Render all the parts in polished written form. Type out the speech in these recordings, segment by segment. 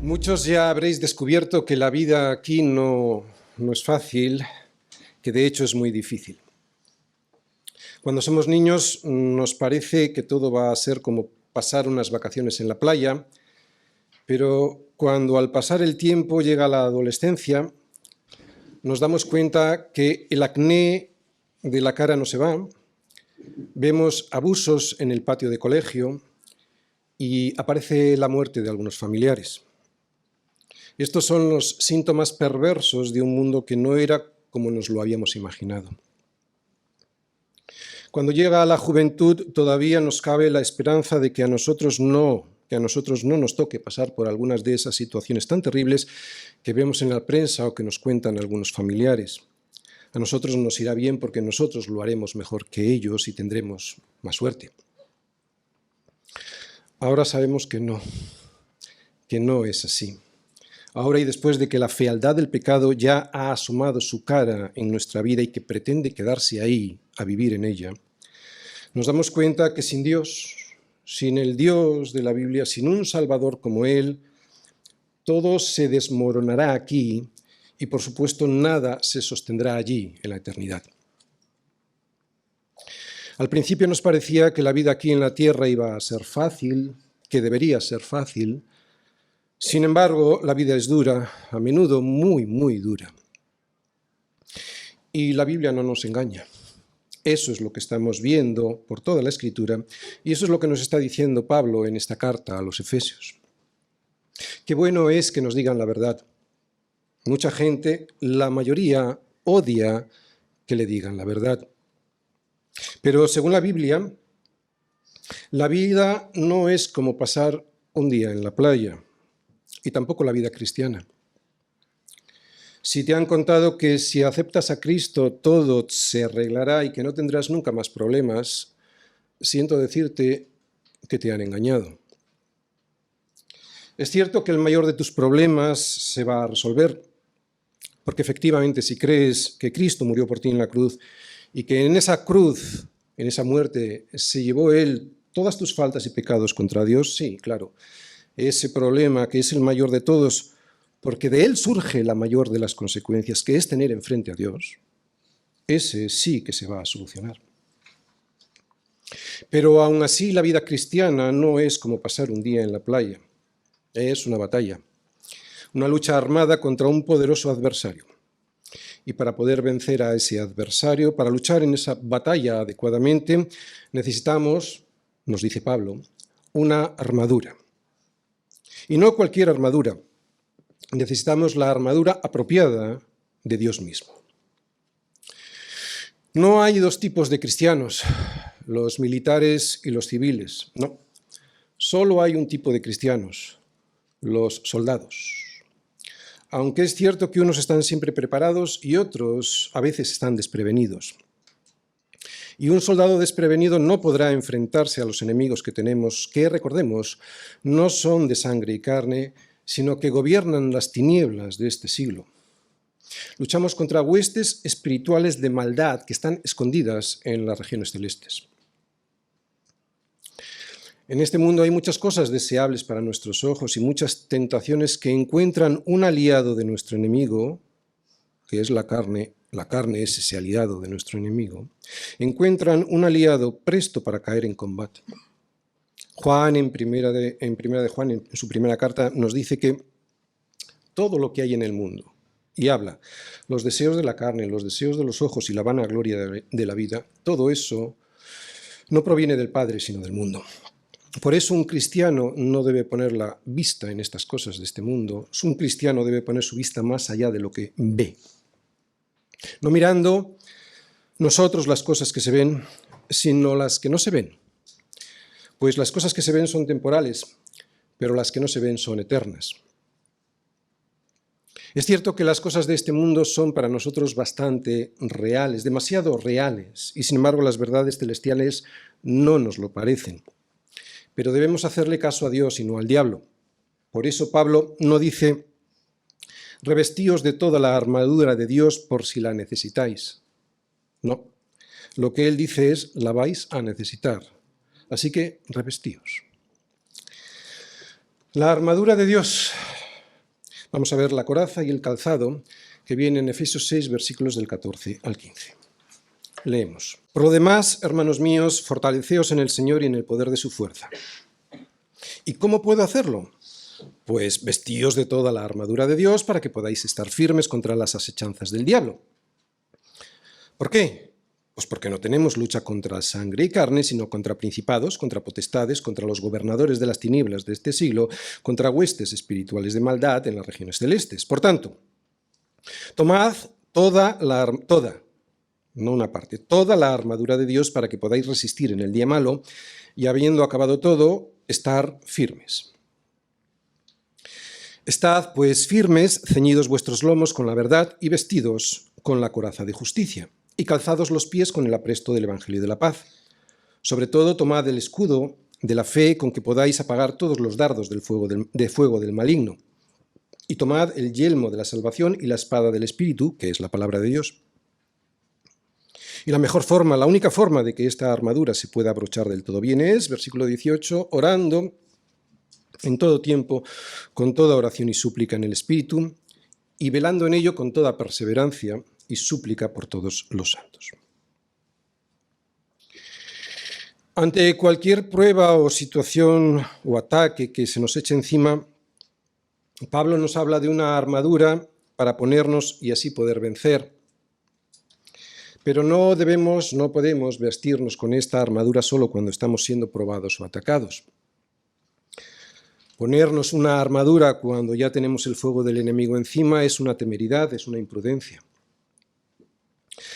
Muchos ya habréis descubierto que la vida aquí no es fácil, que de hecho es muy difícil. Cuando somos niños nos parece que todo va a ser como pasar unas vacaciones en la playa, pero cuando al pasar el tiempo llega la adolescencia, nos damos cuenta que el acné de la cara no se va, vemos abusos en el patio de colegio y aparece la muerte de algunos familiares. Estos son los síntomas perversos de un mundo que no era como nos lo habíamos imaginado. Cuando llega la juventud todavía nos cabe la esperanza de que a nosotros no nos toque pasar por algunas de esas situaciones tan terribles que vemos en la prensa o que nos cuentan algunos familiares. A nosotros nos irá bien porque nosotros lo haremos mejor que ellos y tendremos más suerte. Ahora sabemos que no es así. Ahora y después de que la fealdad del pecado ya ha asomado su cara en nuestra vida y que pretende quedarse ahí, a vivir en ella, nos damos cuenta que sin Dios, sin el Dios de la Biblia, sin un Salvador como Él, todo se desmoronará aquí y, por supuesto, nada se sostendrá allí en la eternidad. Al principio nos parecía que la vida aquí en la tierra iba a ser fácil, que debería ser fácil. Sin embargo, la vida es dura, a menudo muy, muy dura. Y la Biblia no nos engaña. Eso es lo que estamos viendo por toda la Escritura y eso es lo que nos está diciendo Pablo en esta carta a los Efesios. Qué bueno es que nos digan la verdad. Mucha gente, la mayoría, odia que le digan la verdad. Pero según la Biblia, la vida no es como pasar un día en la playa. Y tampoco la vida cristiana. Si te han contado que si aceptas a Cristo todo se arreglará y que no tendrás nunca más problemas, siento decirte que te han engañado. Es cierto que el mayor de tus problemas se va a resolver, porque efectivamente si crees que Cristo murió por ti en la cruz y que en esa cruz, en esa muerte, se llevó Él todas tus faltas y pecados contra Dios, sí, claro. Ese problema que es el mayor de todos, porque de él surge la mayor de las consecuencias, que es tener enfrente a Dios, ese sí que se va a solucionar. Pero aún así la vida cristiana no es como pasar un día en la playa, es una batalla, una lucha armada contra un poderoso adversario. Y para poder vencer a ese adversario, para luchar en esa batalla adecuadamente, necesitamos, nos dice Pablo, una armadura. Y no cualquier armadura. Necesitamos la armadura apropiada de Dios mismo. No hay dos tipos de cristianos, los militares y los civiles. No, solo hay un tipo de cristianos, los soldados. Aunque es cierto que unos están siempre preparados y otros a veces están desprevenidos. Y un soldado desprevenido no podrá enfrentarse a los enemigos que tenemos, que, recordemos, no son de sangre y carne, sino que gobiernan las tinieblas de este siglo. Luchamos contra huestes espirituales de maldad que están escondidas en las regiones celestes. En este mundo hay muchas cosas deseables para nuestros ojos y muchas tentaciones que encuentran un aliado de nuestro enemigo, que es la carne es ese aliado de nuestro enemigo, encuentran un aliado presto para caer en combate. Juan, en primera de Juan, en su primera carta, nos dice que todo lo que hay en el mundo, y habla, los deseos de la carne, los deseos de los ojos y la vanagloria de la vida, todo eso no proviene del Padre, sino del mundo. Por eso un cristiano no debe poner la vista en estas cosas de este mundo, un cristiano debe poner su vista más allá de lo que ve. No mirando nosotros las cosas que se ven, sino las que no se ven. Pues las cosas que se ven son temporales, pero las que no se ven son eternas. Es cierto que las cosas de este mundo son para nosotros bastante reales, demasiado reales, y sin embargo las verdades celestiales no nos lo parecen. Pero debemos hacerle caso a Dios y no al diablo. Por eso Pablo no dice: revestíos de toda la armadura de Dios por si la necesitáis. No, lo que él dice es: la vais a necesitar. Así que revestíos. La armadura de Dios Vamos a ver la coraza y el calzado que viene en Efesios 6, versículos del 14 al 15. Leemos. Por lo demás, hermanos míos, fortaleceos en el Señor y en el poder de su fuerza. ¿Y cómo puedo hacerlo? Pues vestíos de toda la armadura de Dios para que podáis estar firmes contra las asechanzas del diablo. ¿Por qué? Pues porque no tenemos lucha contra sangre y carne, sino contra principados, contra potestades, contra los gobernadores de las tinieblas de este siglo, contra huestes espirituales de maldad en las regiones celestes. Por tanto, tomad toda la armadura de Dios para que podáis resistir en el día malo y, habiendo acabado todo, estar firmes. Estad, pues, firmes, ceñidos vuestros lomos con la verdad y vestidos con la coraza de justicia, y calzados los pies con el apresto del Evangelio de la paz. Sobre todo, tomad el escudo de la fe con que podáis apagar todos los dardos de fuego del maligno, y tomad el yelmo de la salvación y la espada del Espíritu, que es la palabra de Dios. Y la única forma de que esta armadura se pueda abrochar del todo bien es, versículo 18, orando en todo tiempo, con toda oración y súplica en el Espíritu, y velando en ello con toda perseverancia y súplica por todos los santos. Ante cualquier prueba o situación o ataque que se nos eche encima, Pablo nos habla de una armadura para ponernos y así poder vencer. Pero no podemos vestirnos con esta armadura solo cuando estamos siendo probados o atacados. Ponernos una armadura cuando ya tenemos el fuego del enemigo encima es una temeridad, es una imprudencia.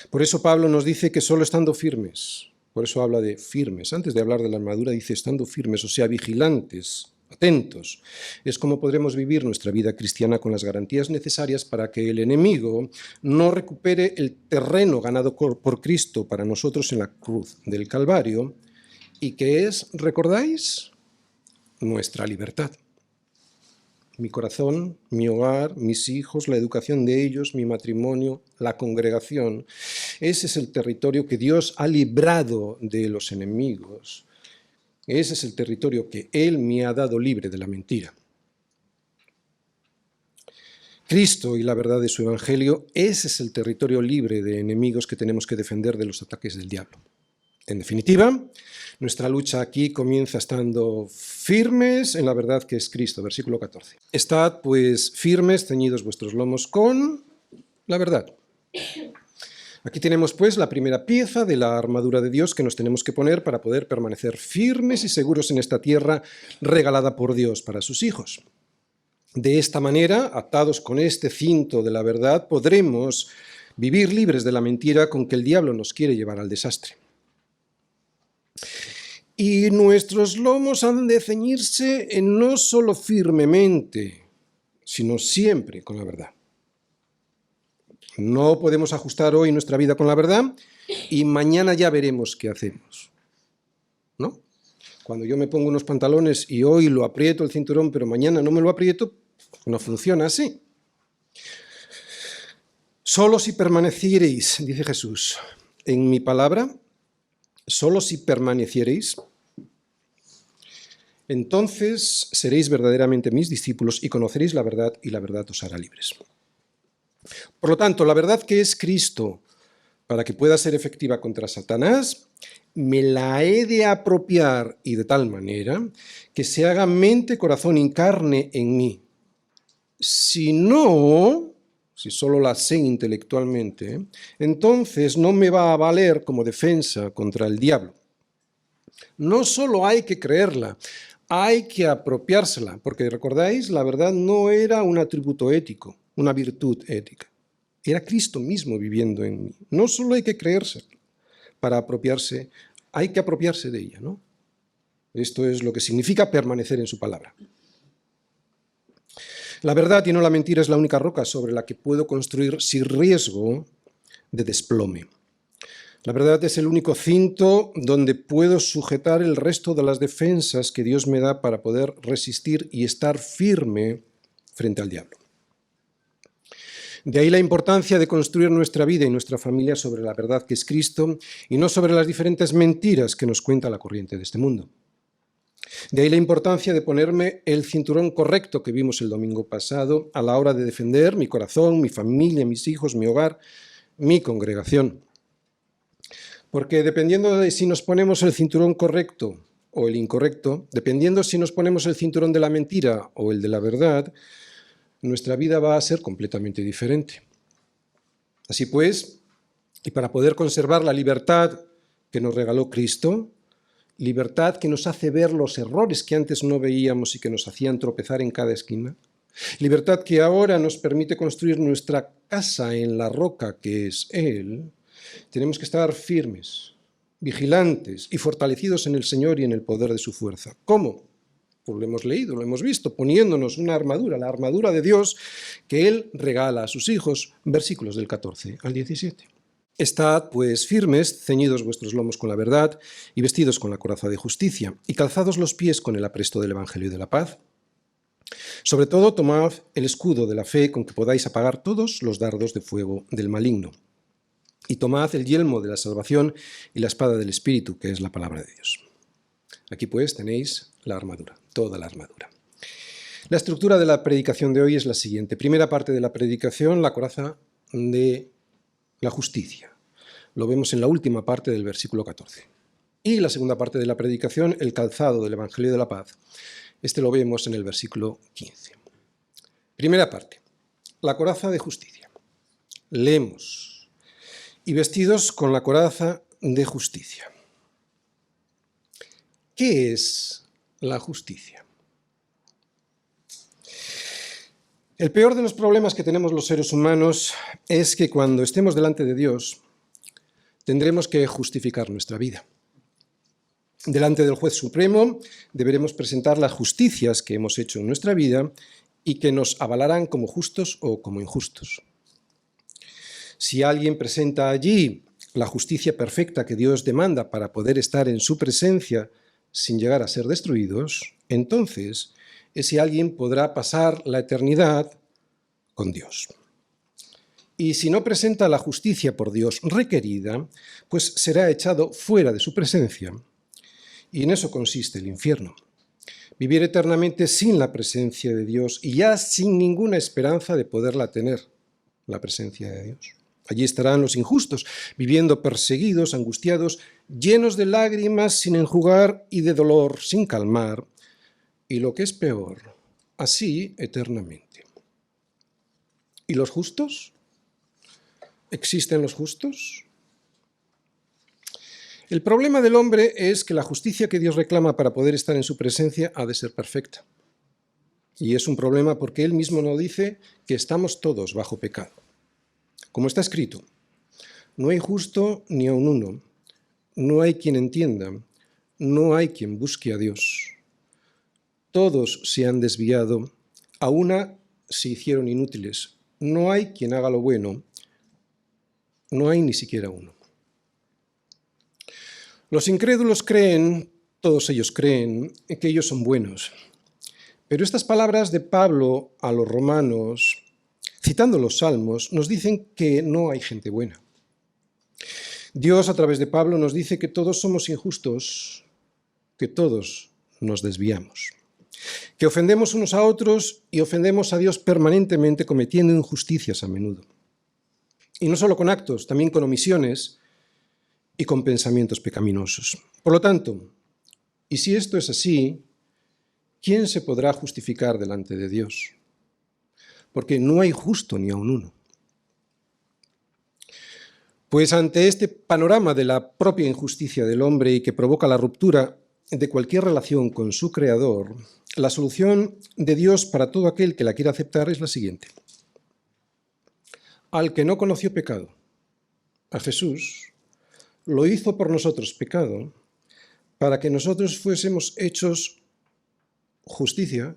Por eso Pablo nos dice que solo estando firmes, por eso habla de firmes, antes de hablar de la armadura dice estando firmes, o sea, vigilantes, atentos, es como podremos vivir nuestra vida cristiana con las garantías necesarias para que el enemigo no recupere el terreno ganado por Cristo para nosotros en la cruz del Calvario, y que es, ¿recordáis? Nuestra libertad. Mi corazón, mi hogar, mis hijos, la educación de ellos, mi matrimonio, la congregación. Ese es el territorio que Dios ha librado de los enemigos. Ese es el territorio que Él me ha dado libre de la mentira. Cristo y la verdad de su Evangelio, ese es el territorio libre de enemigos que tenemos que defender de los ataques del diablo. En definitiva, nuestra lucha aquí comienza estando firmes en la verdad que es Cristo, versículo 14. Estad, pues, firmes, ceñidos vuestros lomos con la verdad. Aquí tenemos, pues, la primera pieza de la armadura de Dios que nos tenemos que poner para poder permanecer firmes y seguros en esta tierra regalada por Dios para sus hijos. De esta manera, atados con este cinto de la verdad, podremos vivir libres de la mentira con que el diablo nos quiere llevar al desastre. Y nuestros lomos han de ceñirse no solo firmemente, sino siempre con la verdad. No podemos ajustar hoy nuestra vida con la verdad y mañana ya veremos qué hacemos, ¿no? Cuando yo me pongo unos pantalones y hoy lo aprieto el cinturón, pero mañana no me lo aprieto, no funciona así. Solo si permaneciereis, dice Jesús, en mi palabra, solo si permaneciereis, entonces seréis verdaderamente mis discípulos y conoceréis la verdad y la verdad os hará libres. Por lo tanto, la verdad que es Cristo, para que pueda ser efectiva contra Satanás, me la he de apropiar y de tal manera que se haga mente, corazón y carne en mí. Si no, si solo la sé intelectualmente, entonces no me va a valer como defensa contra el diablo. No solo hay que creerla, hay que apropiársela, porque recordáis, la verdad no era un atributo ético, una virtud ética. Era Cristo mismo viviendo en mí. No solo hay que creerse para apropiarse, hay que apropiarse de ella, ¿no? Esto es lo que significa permanecer en su palabra. La verdad y no la mentira es la única roca sobre la que puedo construir sin riesgo de desplome. La verdad es el único cinto donde puedo sujetar el resto de las defensas que Dios me da para poder resistir y estar firme frente al diablo. De ahí la importancia de construir nuestra vida y nuestra familia sobre la verdad que es Cristo y no sobre las diferentes mentiras que nos cuenta la corriente de este mundo. De ahí la importancia de ponerme el cinturón correcto que vimos el domingo pasado a la hora de defender mi corazón, mi familia, mis hijos, mi hogar, mi congregación. Porque dependiendo de si nos ponemos el cinturón correcto o el incorrecto, dependiendo si nos ponemos el cinturón de la mentira o el de la verdad, nuestra vida va a ser completamente diferente. Así pues, y para poder conservar la libertad que nos regaló Cristo, libertad que nos hace ver los errores que antes no veíamos y que nos hacían tropezar en cada esquina, libertad que ahora nos permite construir nuestra casa en la roca que es Él, tenemos que estar firmes, vigilantes y fortalecidos en el Señor y en el poder de su fuerza. ¿Cómo? Pues lo hemos leído, lo hemos visto, poniéndonos una armadura, la armadura de Dios que Él regala a sus hijos, versículos del 14 al 17. Estad, pues, firmes, ceñidos vuestros lomos con la verdad, y vestidos con la coraza de justicia, y calzados los pies con el apresto del Evangelio de la paz. Sobre todo, tomad el escudo de la fe con que podáis apagar todos los dardos de fuego del maligno. Y tomad el yelmo de la salvación y la espada del Espíritu, que es la palabra de Dios. Aquí, pues, tenéis la armadura, toda la armadura. La estructura de la predicación de hoy es la siguiente. Primera parte de la predicación, la coraza de la justicia. Lo vemos en la última parte del versículo 14. Y la segunda parte de la predicación, el calzado del Evangelio de la paz. Este lo vemos en el versículo 15. Primera parte, la coraza de justicia. Leemos. Y vestidos con la coraza de justicia. ¿Qué es la justicia? El peor de los problemas que tenemos los seres humanos es que cuando estemos delante de Dios tendremos que justificar nuestra vida. Delante del juez supremo deberemos presentar las justicias que hemos hecho en nuestra vida y que nos avalarán como justos o como injustos. Si alguien presenta allí la justicia perfecta que Dios demanda para poder estar en su presencia sin llegar a ser destruidos, entonces ese alguien podrá pasar la eternidad con Dios. Y si no presenta la justicia por Dios requerida, pues será echado fuera de su presencia. Y en eso consiste el infierno. Vivir eternamente sin la presencia de Dios y ya sin ninguna esperanza de poderla tener, la presencia de Dios. Allí estarán los injustos, viviendo perseguidos, angustiados, llenos de lágrimas sin enjugar y de dolor sin calmar, y lo que es peor, así eternamente. ¿Y los justos? ¿Existen los justos? El problema del hombre es que la justicia que Dios reclama para poder estar en su presencia ha de ser perfecta. Y es un problema porque Él mismo nos dice que estamos todos bajo pecado. Como está escrito, no hay justo ni aun uno, no hay quien entienda, no hay quien busque a Dios. Todos se han desviado, a una se hicieron inútiles. No hay quien haga lo bueno, no hay ni siquiera uno. Los incrédulos creen, todos ellos creen, que ellos son buenos. Pero estas palabras de Pablo a los romanos, citando los salmos, nos dicen que no hay gente buena. Dios, a través de Pablo, nos dice que todos somos injustos, que todos nos desviamos, que ofendemos unos a otros y ofendemos a Dios permanentemente cometiendo injusticias a menudo. Y no solo con actos, también con omisiones y con pensamientos pecaminosos. Por lo tanto, y si esto es así, ¿quién se podrá justificar delante de Dios? Porque no hay justo ni aun uno. Pues ante este panorama de la propia injusticia del hombre y que provoca la ruptura de cualquier relación con su Creador, la solución de Dios para todo aquel que la quiera aceptar es la siguiente. Al que no conoció pecado, a Jesús, lo hizo por nosotros pecado, para que nosotros fuésemos hechos justicia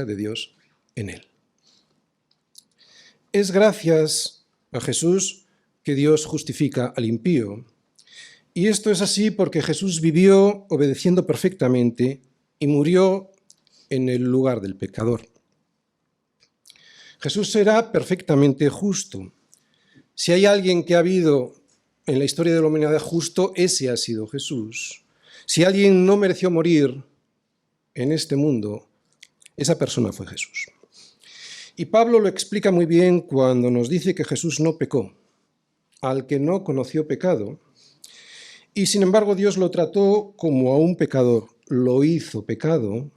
de Dios en él. Es gracias a Jesús que Dios justifica al impío. Y esto es así porque Jesús vivió obedeciendo perfectamente y murió en el lugar del pecador. Jesús será perfectamente justo. Si hay alguien que ha habido en la historia de la humanidad justo, ese ha sido Jesús. Si alguien no mereció morir en este mundo, esa persona fue Jesús. Y Pablo lo explica muy bien cuando nos dice que Jesús no pecó, al que no conoció pecado, y sin embargo Dios lo trató como a un pecador, lo hizo pecado,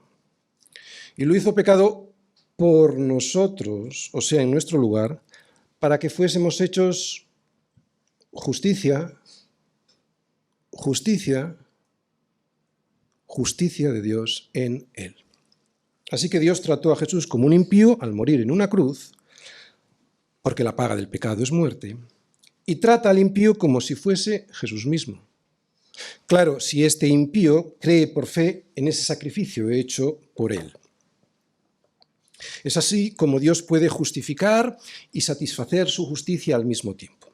y lo hizo pecado por nosotros, o sea, en nuestro lugar, para que fuésemos hechos justicia de Dios en él. Así que Dios trató a Jesús como un impío al morir en una cruz, porque la paga del pecado es muerte, y trata al impío como si fuese Jesús mismo. Claro, si este impío cree por fe en ese sacrificio hecho por él. Es así como Dios puede justificar y satisfacer su justicia al mismo tiempo.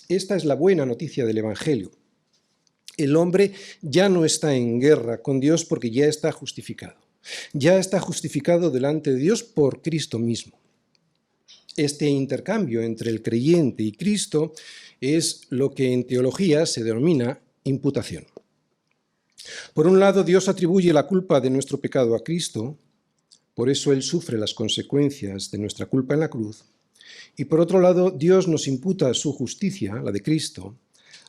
Esta es la buena noticia del Evangelio. El hombre ya no está en guerra con Dios porque ya está justificado. Ya está justificado delante de Dios por Cristo mismo. Este intercambio entre el creyente y Cristo es lo que en teología se denomina imputación. Por un lado, Dios atribuye la culpa de nuestro pecado a Cristo, por eso Él sufre las consecuencias de nuestra culpa en la cruz, y por otro lado, Dios nos imputa su justicia, la de Cristo,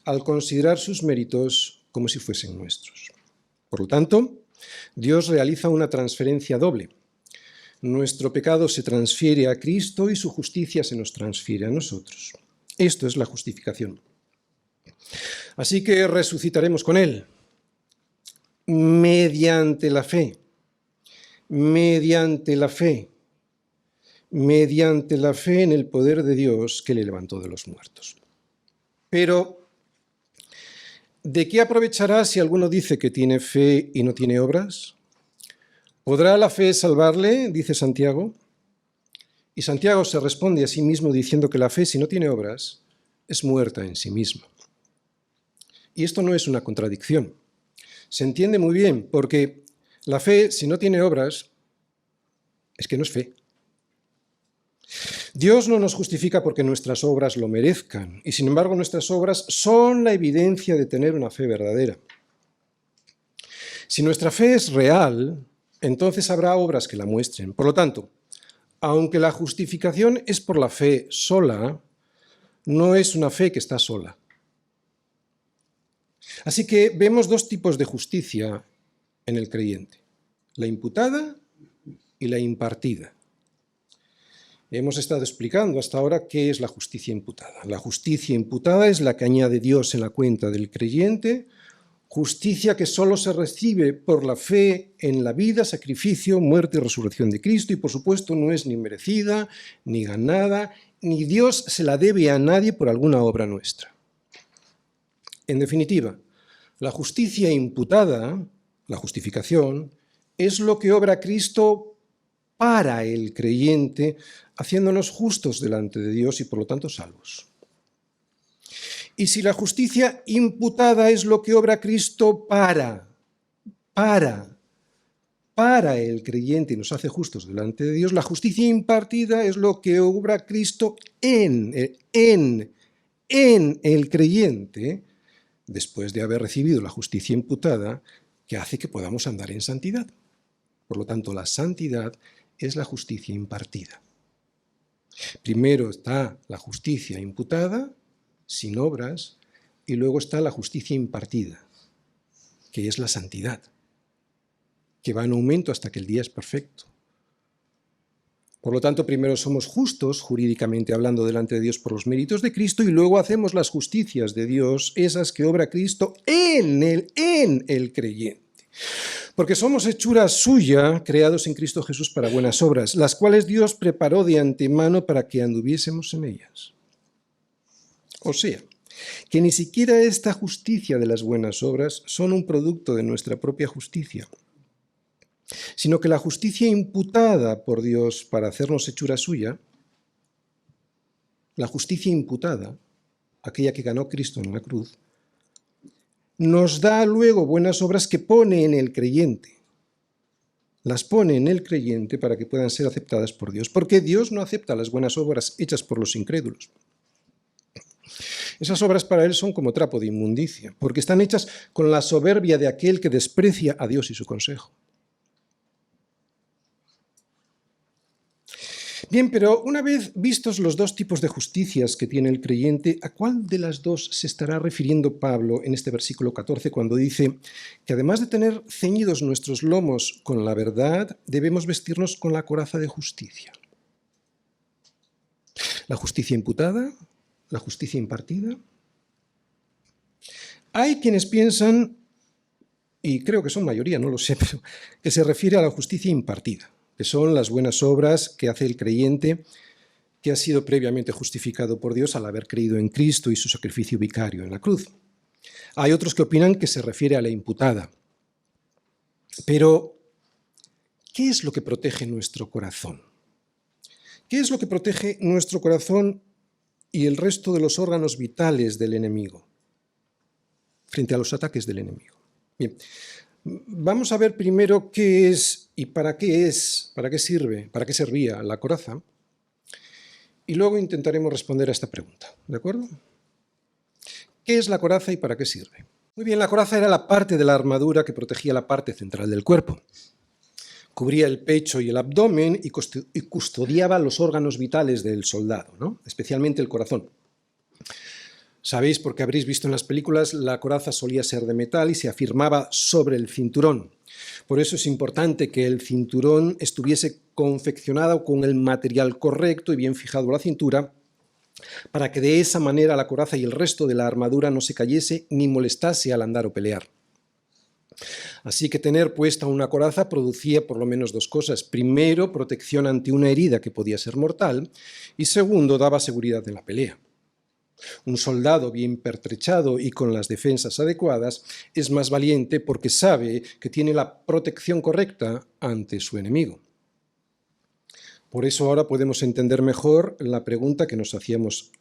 al considerar sus méritos como si fuesen nuestros. Por lo tanto, Dios realiza una transferencia doble. Nuestro pecado se transfiere a Cristo y su justicia se nos transfiere a nosotros. Esto es la justificación. Así que resucitaremos con Él, mediante la fe, mediante la fe en el poder de Dios que le levantó de los muertos. Pero, ¿de qué aprovechará si alguno dice que tiene fe y no tiene obras? ¿Podrá la fe salvarle?, dice Santiago. Y Santiago se responde a sí mismo diciendo que la fe, si no tiene obras, es muerta en sí misma. Y esto no es una contradicción. Se entiende muy bien, porque la fe, si no tiene obras, es que no es fe. Dios no nos justifica porque nuestras obras lo merezcan, y sin embargo nuestras obras son la evidencia de tener una fe verdadera. Si nuestra fe es real, entonces habrá obras que la muestren. Por lo tanto, aunque la justificación es por la fe sola, no es una fe que está sola. Así que vemos dos tipos de justicia en el creyente, la imputada y la impartida. Hemos estado explicando hasta ahora qué es la justicia imputada. La justicia imputada es la que añade Dios en la cuenta del creyente, justicia que solo se recibe por la fe en la vida, sacrificio, muerte y resurrección de Cristo, y por supuesto no es ni merecida, ni ganada, ni Dios se la debe a nadie por alguna obra nuestra. En definitiva, la justicia imputada, la justificación, es lo que obra Cristo para el creyente, haciéndonos justos delante de Dios y por lo tanto salvos. Y si la justicia imputada es lo que obra Cristo para el creyente y nos hace justos delante de Dios, la justicia impartida es lo que obra Cristo en el creyente, después de haber recibido la justicia imputada, que hace que podamos andar en santidad. Por lo tanto, la santidad es la justicia impartida. Primero está la justicia imputada, sin obras, y luego está la justicia impartida, que es la santidad, que va en aumento hasta que el día es perfecto. Por lo tanto, primero somos justos, jurídicamente hablando, delante de Dios por los méritos de Cristo, y luego hacemos las justicias de Dios, esas que obra Cristo en el creyente. Porque somos hechura suya, creados en Cristo Jesús para buenas obras, las cuales Dios preparó de antemano para que anduviésemos en ellas. O sea, que ni siquiera esta justicia de las buenas obras son un producto de nuestra propia justicia, sino que la justicia imputada por Dios para hacernos hechura suya, la justicia imputada, aquella que ganó Cristo en la cruz, nos da luego buenas obras que pone en el creyente. Las pone en el creyente para que puedan ser aceptadas por Dios, porque Dios no acepta las buenas obras hechas por los incrédulos. Esas obras para él son como trapo de inmundicia, porque están hechas con la soberbia de aquel que desprecia a Dios y su consejo. Bien, pero una vez vistos los dos tipos de justicias que tiene el creyente, ¿a cuál de las dos se estará refiriendo Pablo en este versículo 14 cuando dice que además de tener ceñidos nuestros lomos con la verdad, debemos vestirnos con la coraza de justicia? ¿La justicia imputada? ¿La justicia impartida? Hay quienes piensan, y creo que son mayoría, no lo sé, pero que se refiere a la justicia impartida, que son las buenas obras que hace el creyente que ha sido previamente justificado por Dios al haber creído en Cristo y su sacrificio vicario en la cruz. Hay otros que opinan que se refiere a la imputada. Pero, ¿qué es lo que protege nuestro corazón? ¿Qué es lo que protege nuestro corazón y el resto de los órganos vitales del enemigo frente a los ataques del enemigo? Bien, vamos a ver primero qué es y para qué sirve, para qué servía la coraza, y luego intentaremos responder a esta pregunta, ¿de acuerdo? ¿Qué es la coraza y para qué sirve? Muy bien, la coraza era la parte de la armadura que protegía la parte central del cuerpo. Cubría el pecho y el abdomen y custodiaba los órganos vitales del soldado, ¿no? Especialmente el corazón. Sabéis, porque habréis visto en las películas, la coraza solía ser de metal y se afirmaba sobre el cinturón. Por eso es importante que el cinturón estuviese confeccionado con el material correcto y bien fijado a la cintura, para que de esa manera la coraza y el resto de la armadura no se cayese ni molestase al andar o pelear. Así que tener puesta una coraza producía por lo menos dos cosas. Primero, protección ante una herida que podía ser mortal, y segundo, daba seguridad en la pelea. Un soldado bien pertrechado y con las defensas adecuadas es más valiente porque sabe que tiene la protección correcta ante su enemigo. Por eso ahora podemos entender mejor la pregunta que nos hacíamos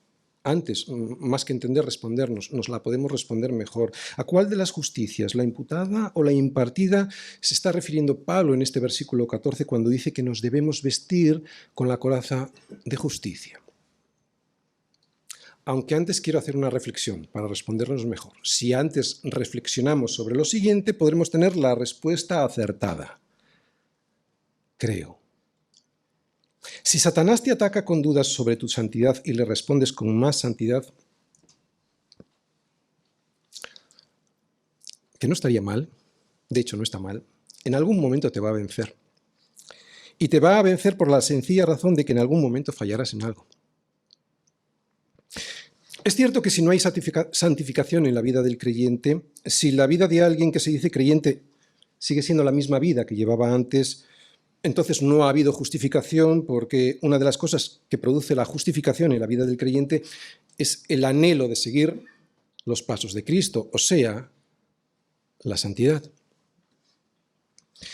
antes, más que entender, respondernos, nos la podemos responder mejor. ¿A cuál de las justicias, la imputada o la impartida, se está refiriendo Pablo en este versículo 14 cuando dice que nos debemos vestir con la coraza de justicia? Aunque antes quiero hacer una reflexión para respondernos mejor. Si antes reflexionamos sobre lo siguiente, podremos tener la respuesta acertada. Creo. Si Satanás te ataca con dudas sobre tu santidad y le respondes con más santidad, que no estaría mal, de hecho no está mal, en algún momento te va a vencer. Y te va a vencer por la sencilla razón de que en algún momento fallarás en algo. Es cierto que si no hay santificación en la vida del creyente, si la vida de alguien que se dice creyente sigue siendo la misma vida que llevaba antes, entonces no ha habido justificación, porque una de las cosas que produce la justificación en la vida del creyente es el anhelo de seguir los pasos de Cristo, o sea, la santidad.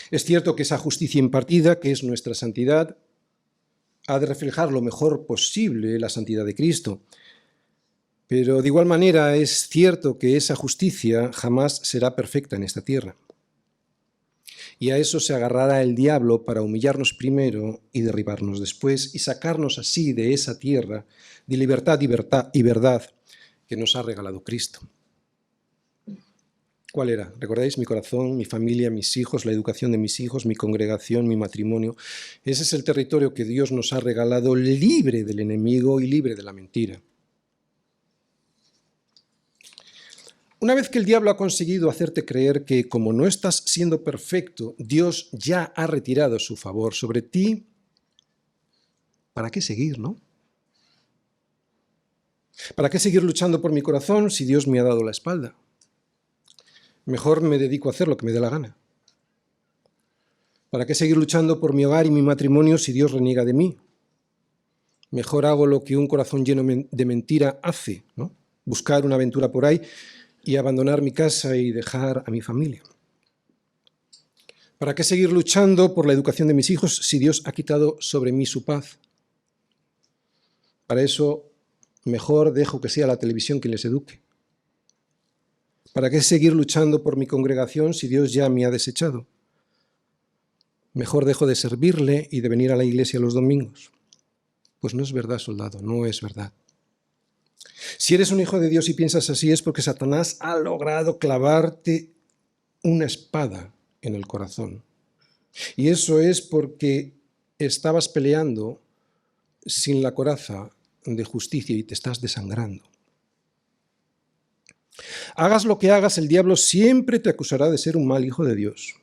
Es cierto que esa justicia impartida, que es nuestra santidad, ha de reflejar lo mejor posible la santidad de Cristo. Pero de igual manera es cierto que esa justicia jamás será perfecta en esta tierra. Y a eso se agarrará el diablo para humillarnos primero y derribarnos después y sacarnos así de esa tierra de libertad y verdad que nos ha regalado Cristo. ¿Cuál era? ¿Recordáis? Mi corazón, mi familia, mis hijos, la educación de mis hijos, mi congregación, mi matrimonio. Ese es el territorio que Dios nos ha regalado libre del enemigo y libre de la mentira. Una vez que el diablo ha conseguido hacerte creer que como no estás siendo perfecto, Dios ya ha retirado su favor sobre ti, ¿para qué seguir, no? ¿Para qué seguir luchando por mi corazón si Dios me ha dado la espalda? Mejor me dedico a hacer lo que me dé la gana. ¿Para qué seguir luchando por mi hogar y mi matrimonio si Dios reniega de mí? Mejor hago lo que un corazón lleno de mentira hace, ¿no? Buscar una aventura por ahí y abandonar mi casa y dejar a mi familia. ¿Para qué seguir luchando por la educación de mis hijos si Dios ha quitado sobre mí su paz? Para eso, mejor dejo que sea la televisión quien les eduque. ¿Para qué seguir luchando por mi congregación si Dios ya me ha desechado? Mejor dejo de servirle y de venir a la iglesia los domingos. Pues no es verdad, soldado, no es verdad. Si eres un hijo de Dios y piensas así es porque Satanás ha logrado clavarte una espada en el corazón. Y eso es porque estabas peleando sin la coraza de justicia y te estás desangrando. Hagas lo que hagas, el diablo siempre te acusará de ser un mal hijo de Dios.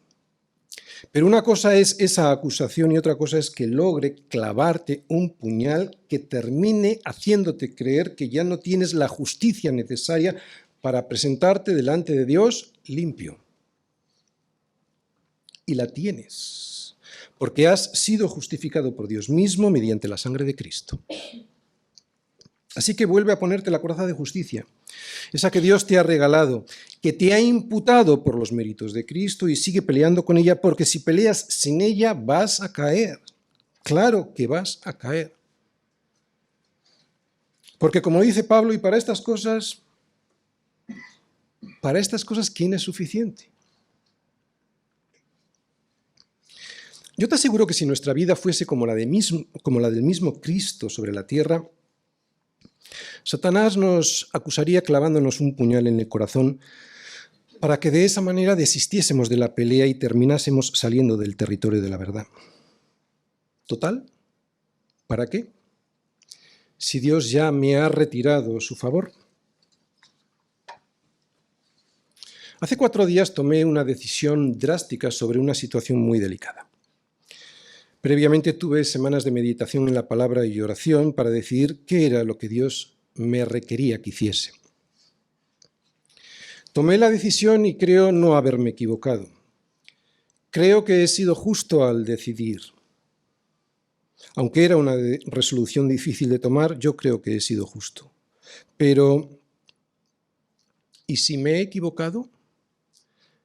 Pero una cosa es esa acusación y otra cosa es que logre clavarte un puñal que termine haciéndote creer que ya no tienes la justicia necesaria para presentarte delante de Dios limpio. Y la tienes, porque has sido justificado por Dios mismo mediante la sangre de Cristo. Así que vuelve a ponerte la coraza de justicia, esa que Dios te ha regalado, que te ha imputado por los méritos de Cristo y sigue peleando con ella, porque si peleas sin ella vas a caer. Claro que vas a caer. Porque como dice Pablo, y para estas cosas, ¿quién es suficiente? Yo te aseguro que si nuestra vida fuese como la del mismo Cristo sobre la tierra, Satanás nos acusaría clavándonos un puñal en el corazón para que de esa manera desistiésemos de la pelea y terminásemos saliendo del territorio de la verdad. Total, ¿para qué? Si Dios ya me ha retirado su favor. Hace 4 días tomé una decisión drástica sobre una situación muy delicada. Previamente tuve semanas de meditación en la palabra y oración para decidir qué era lo que Dios me requería que hiciese. Tomé la decisión y creo no haberme equivocado. Creo que he sido justo al decidir. Aunque era una resolución difícil de tomar, yo creo que he sido justo. Pero, ¿y si me he equivocado?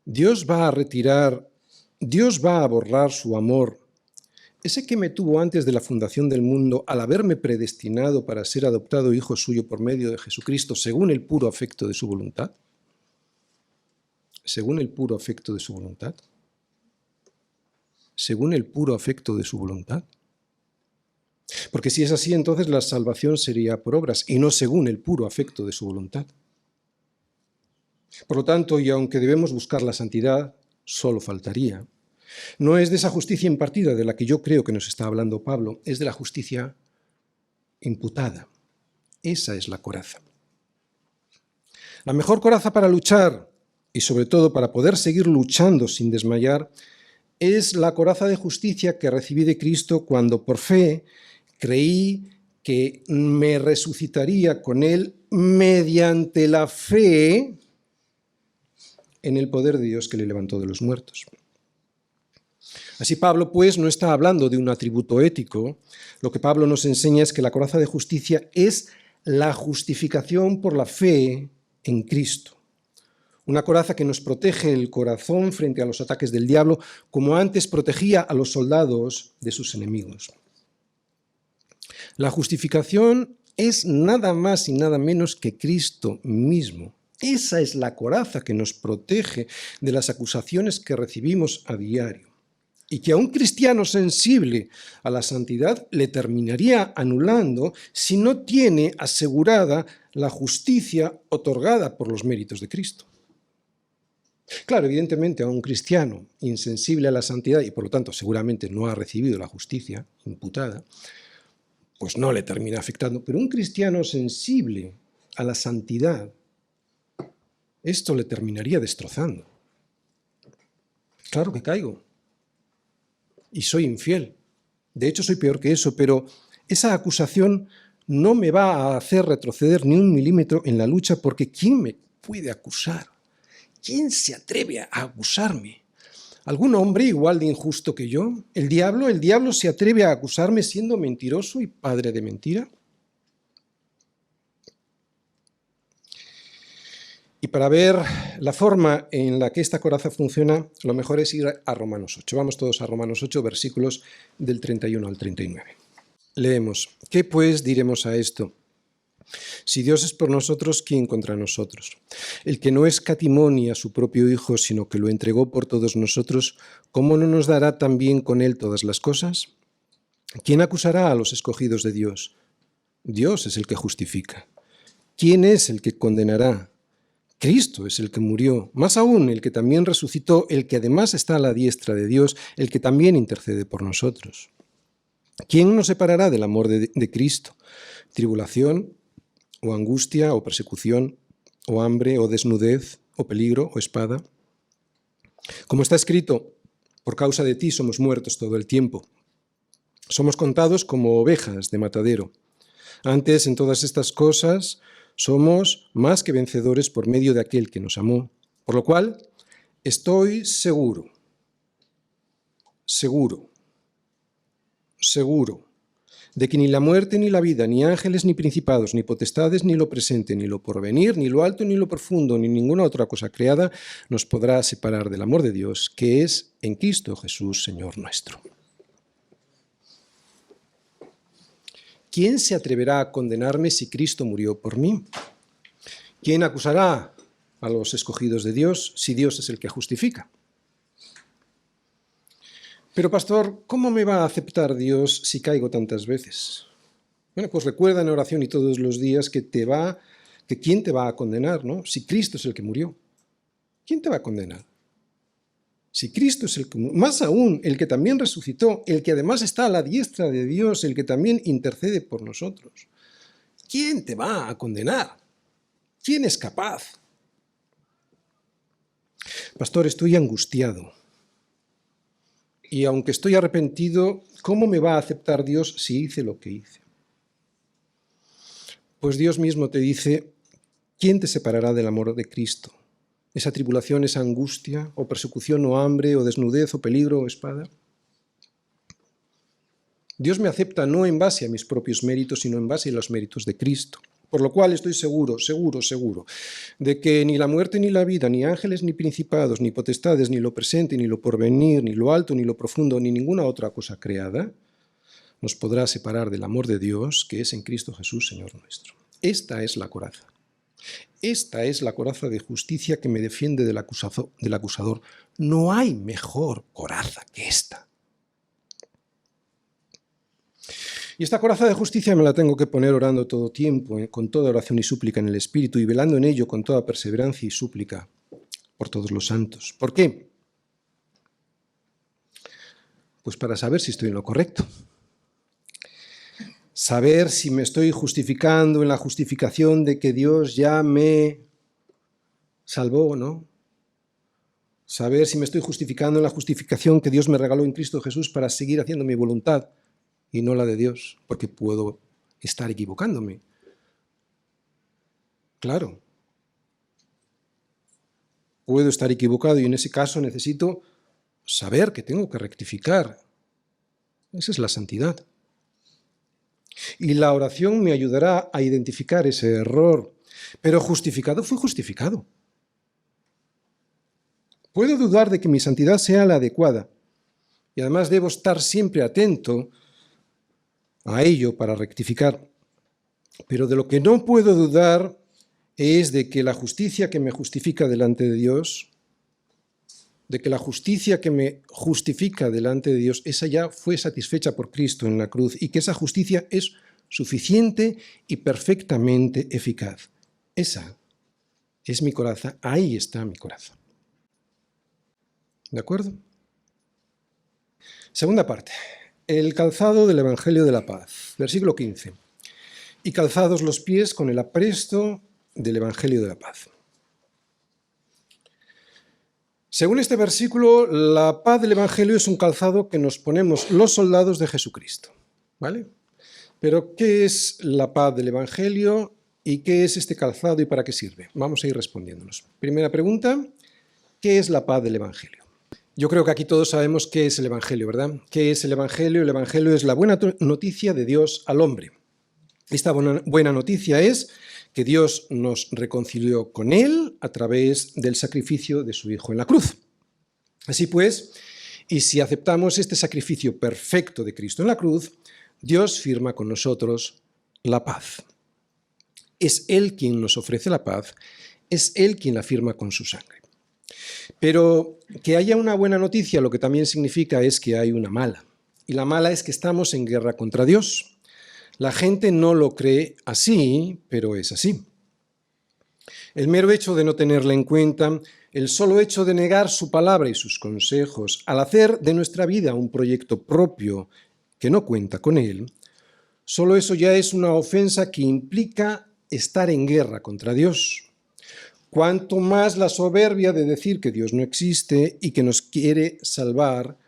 Dios va a borrar su amor, ese que me tuvo antes de la fundación del mundo, al haberme predestinado para ser adoptado hijo suyo por medio de Jesucristo, según el puro afecto de su voluntad. Según el puro afecto de su voluntad. Según el puro afecto de su voluntad. Porque si es así, entonces la salvación sería por obras y no según el puro afecto de su voluntad. Por lo tanto, y aunque debemos buscar la santidad, solo faltaría. No es de esa justicia impartida de la que yo creo que nos está hablando Pablo, es de la justicia imputada. Esa es la coraza. La mejor coraza para luchar y sobre todo para poder seguir luchando sin desmayar es la coraza de justicia que recibí de Cristo cuando por fe creí que me resucitaría con Él mediante la fe en el poder de Dios que le levantó de los muertos. Así Pablo, pues, no está hablando de un atributo ético. Lo que Pablo nos enseña es que la coraza de justicia es la justificación por la fe en Cristo. Una coraza que nos protege el corazón frente a los ataques del diablo, como antes protegía a los soldados de sus enemigos. La justificación es nada más y nada menos que Cristo mismo. Esa es la coraza que nos protege de las acusaciones que recibimos a diario y que a un cristiano sensible a la santidad le terminaría anulando si no tiene asegurada la justicia otorgada por los méritos de Cristo. Claro, evidentemente a un cristiano insensible a la santidad y por lo tanto seguramente no ha recibido la justicia imputada, pues no le termina afectando, pero un cristiano sensible a la santidad, esto le terminaría destrozando. Claro que caigo y soy infiel, de hecho soy peor que eso, pero esa acusación no me va a hacer retroceder ni un milímetro en la lucha porque ¿quién me puede acusar? ¿Quién se atreve a acusarme? ¿Algún hombre igual de injusto que yo? ¿El diablo se atreve a acusarme siendo mentiroso y padre de mentira? Y para ver la forma en la que esta coraza funciona, lo mejor es ir a Romanos 8. Vamos todos a Romanos 8, versículos del 31 al 39. Leemos: ¿Qué pues diremos a esto? Si Dios es por nosotros, ¿quién contra nosotros? El que no escatimó ni a su propio Hijo, sino que lo entregó por todos nosotros, ¿cómo no nos dará también con él todas las cosas? ¿Quién acusará a los escogidos de Dios? Dios es el que justifica. ¿Quién es el que condenará? Cristo es el que murió, más aún el que también resucitó, el que además está a la diestra de Dios, el que también intercede por nosotros. ¿Quién nos separará del amor de Cristo? ¿Tribulación, o angustia, o persecución, o hambre, o desnudez, o peligro, o espada? Como está escrito, por causa de ti somos muertos todo el tiempo. Somos contados como ovejas de matadero. Antes, en todas estas cosas, somos más que vencedores por medio de aquel que nos amó. Por lo cual, estoy seguro, de que ni la muerte, ni la vida, ni ángeles, ni principados, ni potestades, ni lo presente, ni lo porvenir, ni lo alto, ni lo profundo, ni ninguna otra cosa creada nos podrá separar del amor de Dios, que es en Cristo Jesús, Señor nuestro. ¿Quién se atreverá a condenarme si Cristo murió por mí? ¿Quién acusará a los escogidos de Dios si Dios es el que justifica? Pero, pastor, ¿cómo me va a aceptar Dios si caigo tantas veces? Bueno, pues recuerda en oración y todos los días que ¿quién te va a condenar, no? Si Cristo es el que murió, ¿quién te va a condenar? Si Cristo es el que murió, más aún, el que también resucitó, el que además está a la diestra de Dios, el que también intercede por nosotros, ¿quién te va a condenar? ¿Quién es capaz? Pastor, estoy angustiado. Y aunque estoy arrepentido, ¿cómo me va a aceptar Dios si hice lo que hice? Pues Dios mismo te dice, ¿quién te separará del amor de Cristo? ¿Esa tribulación, esa angustia, o persecución, o hambre, o desnudez, o peligro, o espada? Dios me acepta no en base a mis propios méritos, sino en base a los méritos de Cristo. Por lo cual estoy seguro, de que ni la muerte ni la vida, ni ángeles ni principados, ni potestades, ni lo presente, ni lo porvenir, ni lo alto, ni lo profundo, ni ninguna otra cosa creada, nos podrá separar del amor de Dios que es en Cristo Jesús, Señor nuestro. Esta es la coraza. Esta es la coraza de justicia que me defiende del acusador. No hay mejor coraza que esta. Y esta coraza de justicia me la tengo que poner orando todo tiempo, con toda oración y súplica en el Espíritu, y velando en ello con toda perseverancia y súplica por todos los santos. ¿Por qué? Pues para saber si estoy en lo correcto. Saber si me estoy justificando en la justificación de que Dios ya me salvó, ¿no? Saber si me estoy justificando en la justificación que Dios me regaló en Cristo Jesús para seguir haciendo mi voluntad y no la de Dios, porque puedo estar equivocándome. Claro. Puedo estar equivocado y en ese caso necesito saber que tengo que rectificar. Esa es la santidad. Y la oración me ayudará a identificar ese error. Pero justificado fue justificado. Puedo dudar de que mi santidad sea la adecuada. Y además debo estar siempre atento a ello para rectificar. Pero de lo que no puedo dudar es de que la justicia que me justifica delante de Dios, esa ya fue satisfecha por Cristo en la cruz y que esa justicia es suficiente y perfectamente eficaz. Esa es mi coraza, ahí está mi coraza. ¿De acuerdo? Segunda parte. El calzado del Evangelio de la Paz, versículo 15. Y calzados los pies con el apresto del Evangelio de la Paz. Según este versículo, la paz del Evangelio es un calzado que nos ponemos los soldados de Jesucristo. ¿Vale? Pero, ¿qué es la paz del Evangelio y qué es este calzado y para qué sirve? Vamos a ir respondiéndonos. Primera pregunta, ¿qué es la paz del Evangelio? Yo creo que aquí todos sabemos qué es el Evangelio, ¿verdad? ¿Qué es el Evangelio? El Evangelio es la buena noticia de Dios al hombre. Esta buena noticia es que Dios nos reconcilió con Él a través del sacrificio de su Hijo en la cruz. Así pues, y si aceptamos este sacrificio perfecto de Cristo en la cruz, Dios firma con nosotros la paz. Es Él quien nos ofrece la paz, es Él quien la firma con su sangre. Pero que haya una buena noticia lo que también significa es que hay una mala. Y la mala es que estamos en guerra contra Dios. La gente no lo cree así, pero es así. El mero hecho de no tenerla en cuenta, el solo hecho de negar su palabra y sus consejos, al hacer de nuestra vida un proyecto propio que no cuenta con él, solo eso ya es una ofensa que implica estar en guerra contra Dios. Cuanto más la soberbia de decir que Dios no existe y que nos quiere salvar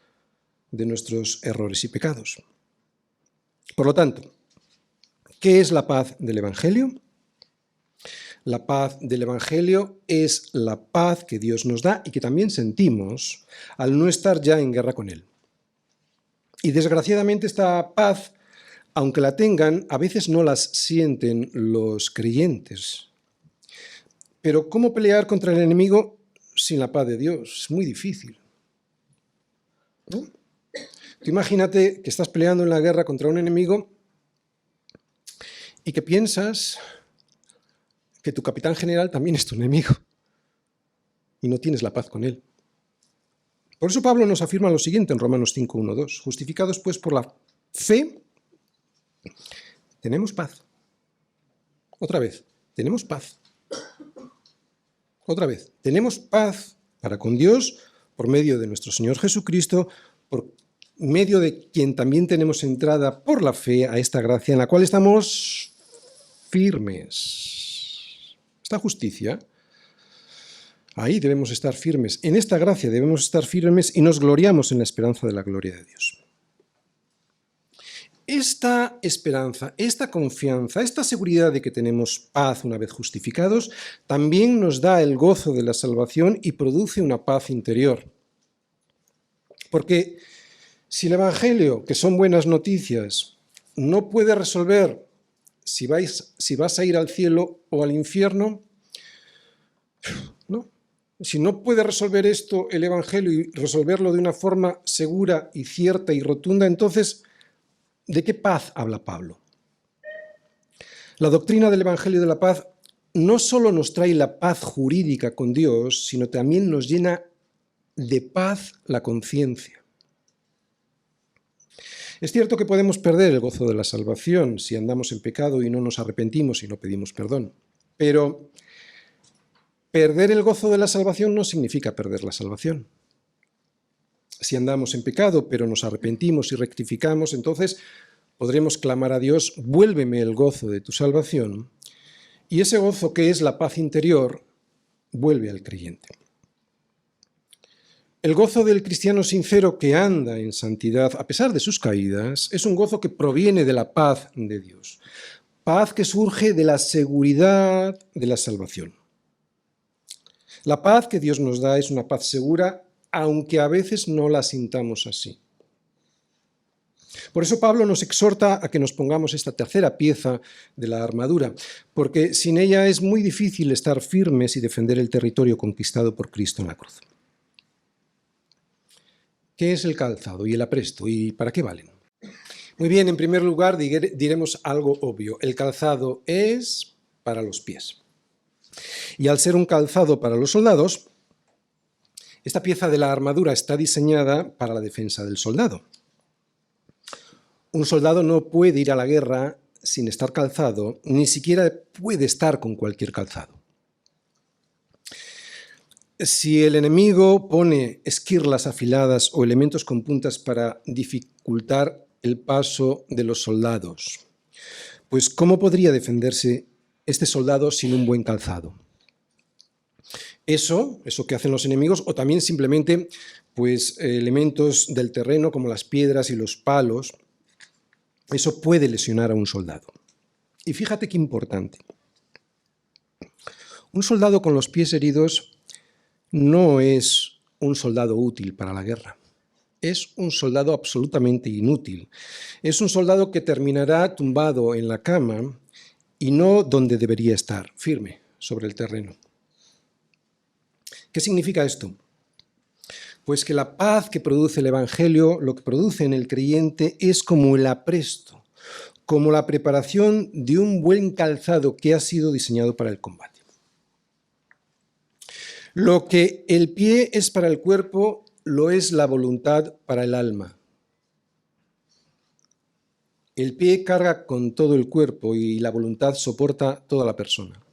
de nuestros errores y pecados. Por lo tanto, ¿qué es la paz del Evangelio? La paz del Evangelio es la paz que Dios nos da y que también sentimos al no estar ya en guerra con Él. Y desgraciadamente esta paz, aunque la tengan, a veces no las sienten los creyentes. Pero ¿cómo pelear contra el enemigo sin la paz de Dios? Es muy difícil, ¿no? Tú imagínate que estás peleando en la guerra contra un enemigo y que piensas que tu capitán general también es tu enemigo y no tienes la paz con él. Por eso Pablo nos afirma lo siguiente en Romanos 5, 1, 2. Justificados pues por la fe, tenemos paz. Otra vez, tenemos paz. Otra vez, tenemos paz para con Dios por medio de nuestro Señor Jesucristo, por medio de quien también tenemos entrada por la fe a esta gracia en la cual estamos firmes. Esta justicia, ahí debemos estar firmes. En esta gracia debemos estar firmes y nos gloriamos en la esperanza de la gloria de Dios. Esta esperanza, esta confianza, esta seguridad de que tenemos paz una vez justificados, también nos da el gozo de la salvación y produce una paz interior. Porque si el Evangelio, que son buenas noticias, no puede resolver si vas a ir al cielo o al infierno, ¿no? Si no puede resolver esto el Evangelio y resolverlo de una forma segura y cierta y rotunda, entonces, ¿de qué paz habla Pablo? La doctrina del Evangelio de la paz no solo nos trae la paz jurídica con Dios, sino también nos llena de paz la conciencia. Es cierto que podemos perder el gozo de la salvación si andamos en pecado y no nos arrepentimos y no pedimos perdón, pero perder el gozo de la salvación no significa perder la salvación. Si andamos en pecado, pero nos arrepentimos y rectificamos, entonces podremos clamar a Dios, vuélveme el gozo de tu salvación, y ese gozo que es la paz interior, vuelve al creyente. El gozo del cristiano sincero que anda en santidad, a pesar de sus caídas, es un gozo que proviene de la paz de Dios. Paz que surge de la seguridad de la salvación. La paz que Dios nos da es una paz segura, aunque a veces no la sintamos así. Por eso Pablo nos exhorta a que nos pongamos esta tercera pieza de la armadura, porque sin ella es muy difícil estar firmes y defender el territorio conquistado por Cristo en la cruz. ¿Qué es el calzado y el apresto y para qué valen? Muy bien, en primer lugar diremos algo obvio. El calzado es para los pies. Y al ser un calzado para los soldados, esta pieza de la armadura está diseñada para la defensa del soldado. Un soldado no puede ir a la guerra sin estar calzado, ni siquiera puede estar con cualquier calzado. Si el enemigo pone esquirlas afiladas o elementos con puntas para dificultar el paso de los soldados, pues ¿cómo podría defenderse este soldado sin un buen calzado? Eso que hacen los enemigos, o también simplemente pues, elementos del terreno como las piedras y los palos, eso puede lesionar a un soldado. Y fíjate qué importante. Un soldado con los pies heridos no es un soldado útil para la guerra. Es un soldado absolutamente inútil. Es un soldado que terminará tumbado en la cama y no donde debería estar, firme, sobre el terreno. ¿Qué significa esto? Pues que la paz que produce el Evangelio, lo que produce en el creyente, es como el apresto, como la preparación de un buen calzado que ha sido diseñado para el combate. Lo que el pie es para el cuerpo, lo es la voluntad para el alma. El pie carga con todo el cuerpo y la voluntad soporta toda la persona.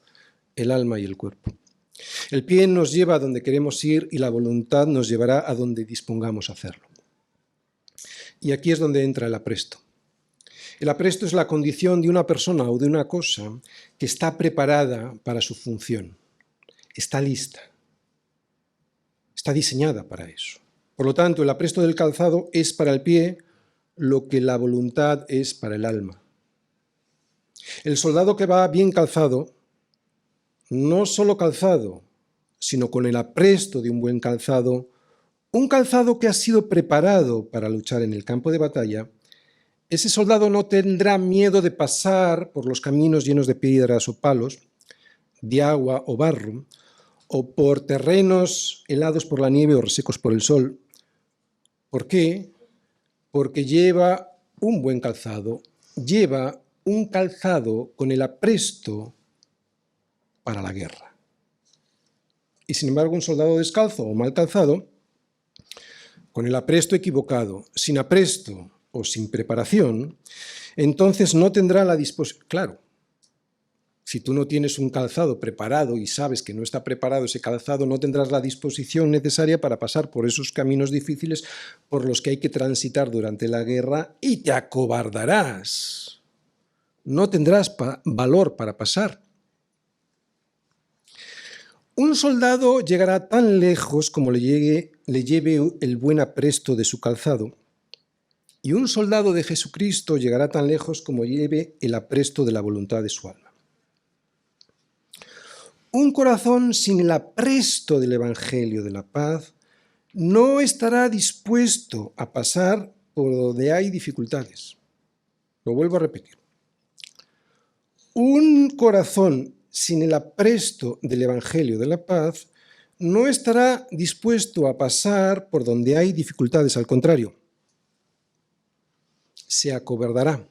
el alma y el cuerpo. El pie nos lleva a donde queremos ir y la voluntad nos llevará a donde dispongamos hacerlo. Y aquí es donde entra el apresto. El apresto es la condición de una persona o de una cosa que está preparada para su función, está lista, está diseñada para eso. Por lo tanto, el apresto del calzado es para el pie lo que la voluntad es para el alma. El soldado que va bien calzado, no solo calzado, sino con el apresto de un buen calzado, un calzado que ha sido preparado para luchar en el campo de batalla, ese soldado no tendrá miedo de pasar por los caminos llenos de piedras o palos, de agua o barro, o por terrenos helados por la nieve o resecos por el sol. ¿Por qué? Porque lleva un buen calzado, lleva un calzado con el apresto para la guerra. Y sin embargo, un soldado descalzo o mal calzado, con el apresto equivocado, sin apresto o sin preparación, entonces no tendrá la disposición. Claro, si tú no tienes un calzado preparado y sabes que no está preparado ese calzado, no tendrás la disposición necesaria para pasar por esos caminos difíciles por los que hay que transitar durante la guerra y te acobardarás. No tendrás valor para pasar. Un soldado llegará tan lejos como le lleve el buen apresto de su calzado, y un soldado de Jesucristo llegará tan lejos como lleve el apresto de la voluntad de su alma. Un corazón sin el apresto del Evangelio de la paz no estará dispuesto a pasar por donde hay dificultades. Lo vuelvo a repetir. Un corazón sin el apresto del Evangelio de la paz no estará dispuesto a pasar por donde hay dificultades, al contrario, se acobardará.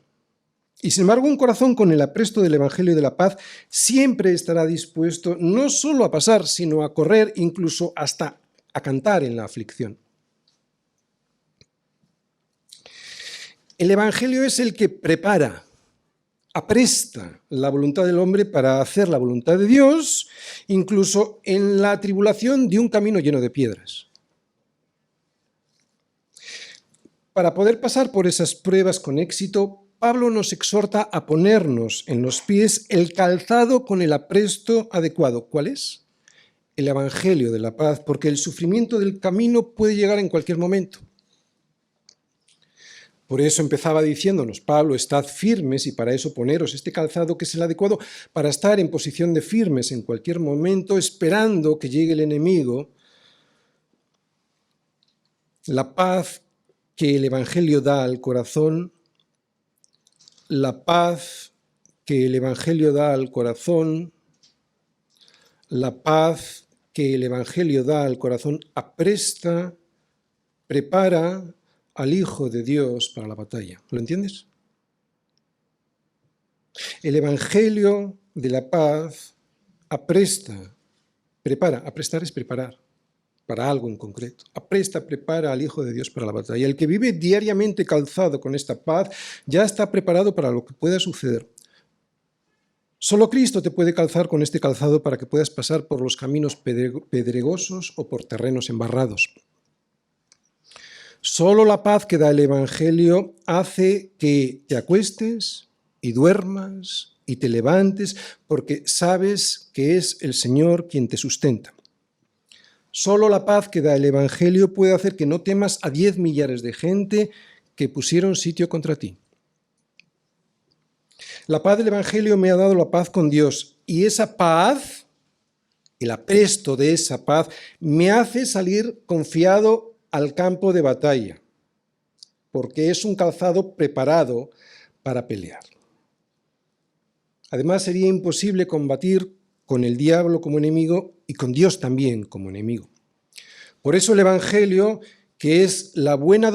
Y sin embargo, un corazón con el apresto del Evangelio de la paz siempre estará dispuesto no solo a pasar, sino a correr, incluso hasta a cantar en la aflicción. El Evangelio es el que prepara, apresta la voluntad del hombre para hacer la voluntad de Dios, incluso en la tribulación de un camino lleno de piedras. Para poder pasar por esas pruebas con éxito, Pablo nos exhorta a ponernos en los pies el calzado con el apresto adecuado. ¿Cuál es? El Evangelio de la paz, porque el sufrimiento del camino puede llegar en cualquier momento. Por eso empezaba diciéndonos Pablo, estad firmes, y para eso poneros este calzado que es el adecuado para estar en posición de firmes en cualquier momento, esperando que llegue el enemigo. La paz que el Evangelio da al corazón, la paz que el Evangelio da al corazón, la paz que el Evangelio da al corazón apresta, prepara al Hijo de Dios para la batalla. ¿Lo entiendes? El Evangelio de la paz apresta, prepara. Aprestar es preparar para algo en concreto. Apresta, prepara al Hijo de Dios para la batalla. El que vive diariamente calzado con esta paz ya está preparado para lo que pueda suceder. Solo Cristo te puede calzar con este calzado para que puedas pasar por los caminos pedregosos o por terrenos embarrados. Solo la paz que da el Evangelio hace que te acuestes y duermas y te levantes porque sabes que es el Señor quien te sustenta. Solo la paz que da el Evangelio puede hacer que no temas a 10 millares de gente que pusieron sitio contra ti. La paz del Evangelio me ha dado la paz con Dios, y esa paz, el apresto de esa paz, me hace salir confiado al campo de batalla, porque es un calzado preparado para pelear. Además, sería imposible combatir con el diablo como enemigo y con Dios también como enemigo. Por eso el Evangelio, que es la buena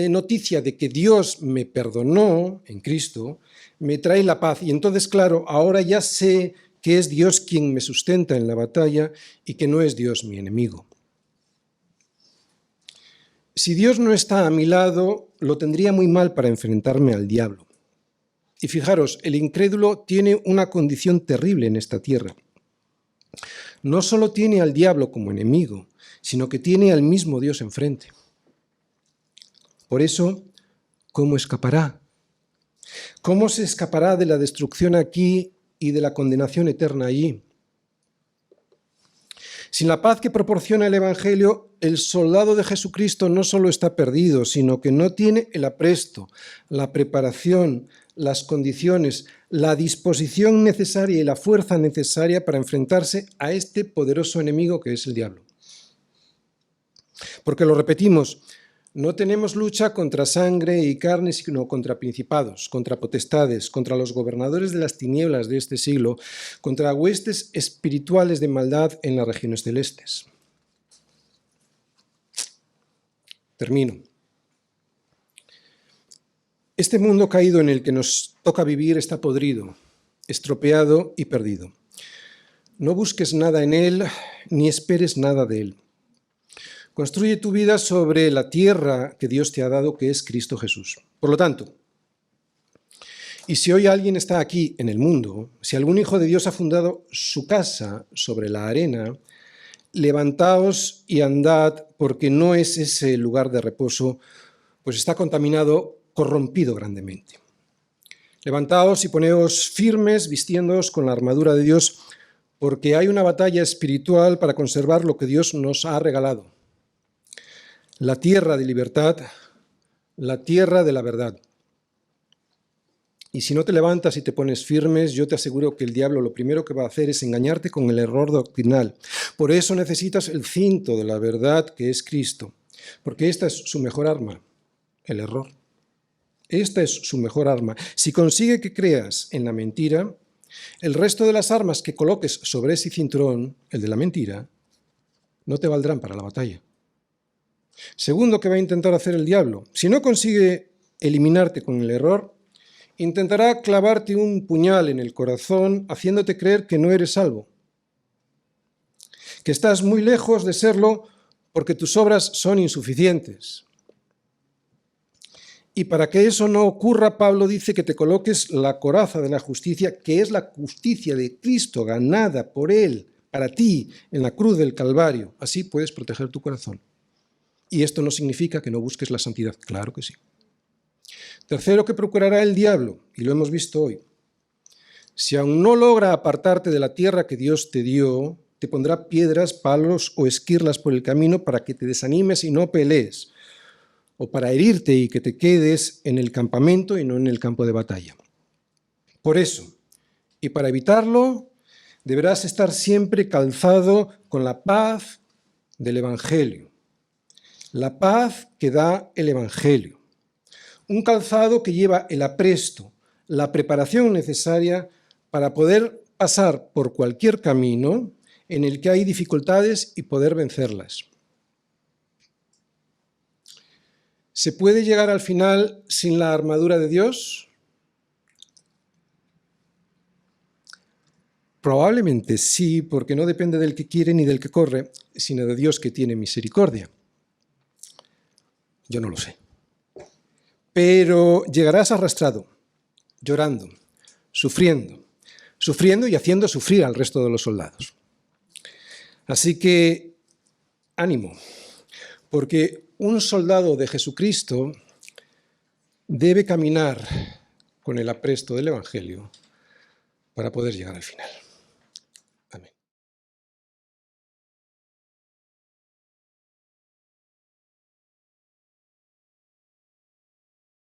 noticia de que Dios me perdonó en Cristo, me trae la paz. Y entonces, claro, ahora ya sé que es Dios quien me sustenta en la batalla y que no es Dios mi enemigo. Si Dios no está a mi lado, lo tendría muy mal para enfrentarme al diablo. Y fijaros, el incrédulo tiene una condición terrible en esta tierra. No solo tiene al diablo como enemigo, sino que tiene al mismo Dios enfrente. Por eso, ¿cómo escapará? ¿Cómo se escapará de la destrucción aquí y de la condenación eterna allí? Sin la paz que proporciona el Evangelio, el soldado de Jesucristo no solo está perdido, sino que no tiene el apresto, la preparación, las condiciones, la disposición necesaria y la fuerza necesaria para enfrentarse a este poderoso enemigo que es el diablo. Porque lo repetimos, no tenemos lucha contra sangre y carne, sino contra principados, contra potestades, contra los gobernadores de las tinieblas de este siglo, contra huestes espirituales de maldad en las regiones celestes. Termino. Este mundo caído en el que nos toca vivir está podrido, estropeado y perdido. No busques nada en él, ni esperes nada de él. Construye tu vida sobre la tierra que Dios te ha dado, que es Cristo Jesús. Por lo tanto, y si hoy alguien está aquí en el mundo, si algún hijo de Dios ha fundado su casa sobre la arena, levantaos y andad, porque no es ese el lugar de reposo, pues está contaminado, corrompido grandemente. Levantaos y poneos firmes, vistiéndoos con la armadura de Dios, porque hay una batalla espiritual para conservar lo que Dios nos ha regalado. La tierra de libertad, la tierra de la verdad. Y si no te levantas y te pones firmes, yo te aseguro que el diablo lo primero que va a hacer es engañarte con el error doctrinal. Por eso necesitas el cinto de la verdad, que es Cristo, porque esta es su mejor arma, el error. Esta es su mejor arma. Si consigue que creas en la mentira, el resto de las armas que coloques sobre ese cinturón, el de la mentira, no te valdrán para la batalla. Segundo, que va a intentar hacer el diablo. Si no consigue eliminarte con el error, intentará clavarte un puñal en el corazón, haciéndote creer que no eres salvo, que estás muy lejos de serlo porque tus obras son insuficientes. Y para que eso no ocurra, Pablo dice que te coloques la coraza de la justicia, que es la justicia de Cristo ganada por Él, para ti, en la cruz del Calvario. Así puedes proteger tu corazón. Y esto no significa que no busques la santidad, claro que sí. Tercero, que procurará el diablo, y lo hemos visto hoy. Si aún no logra apartarte de la tierra que Dios te dio, te pondrá piedras, palos o esquirlas por el camino para que te desanimes y no pelees, o para herirte y que te quedes en el campamento y no en el campo de batalla. Por eso, y para evitarlo, deberás estar siempre calzado con la paz del Evangelio. La paz que da el Evangelio. Un calzado que lleva el apresto, la preparación necesaria para poder pasar por cualquier camino en el que hay dificultades y poder vencerlas. ¿Se puede llegar al final sin la armadura de Dios? Probablemente sí, porque no depende del que quiere ni del que corre, sino de Dios que tiene misericordia. Yo no lo sé. Pero llegarás arrastrado, llorando, sufriendo y haciendo sufrir al resto de los soldados. Así que, ánimo, porque un soldado de Jesucristo debe caminar con el apresto del Evangelio para poder llegar al final.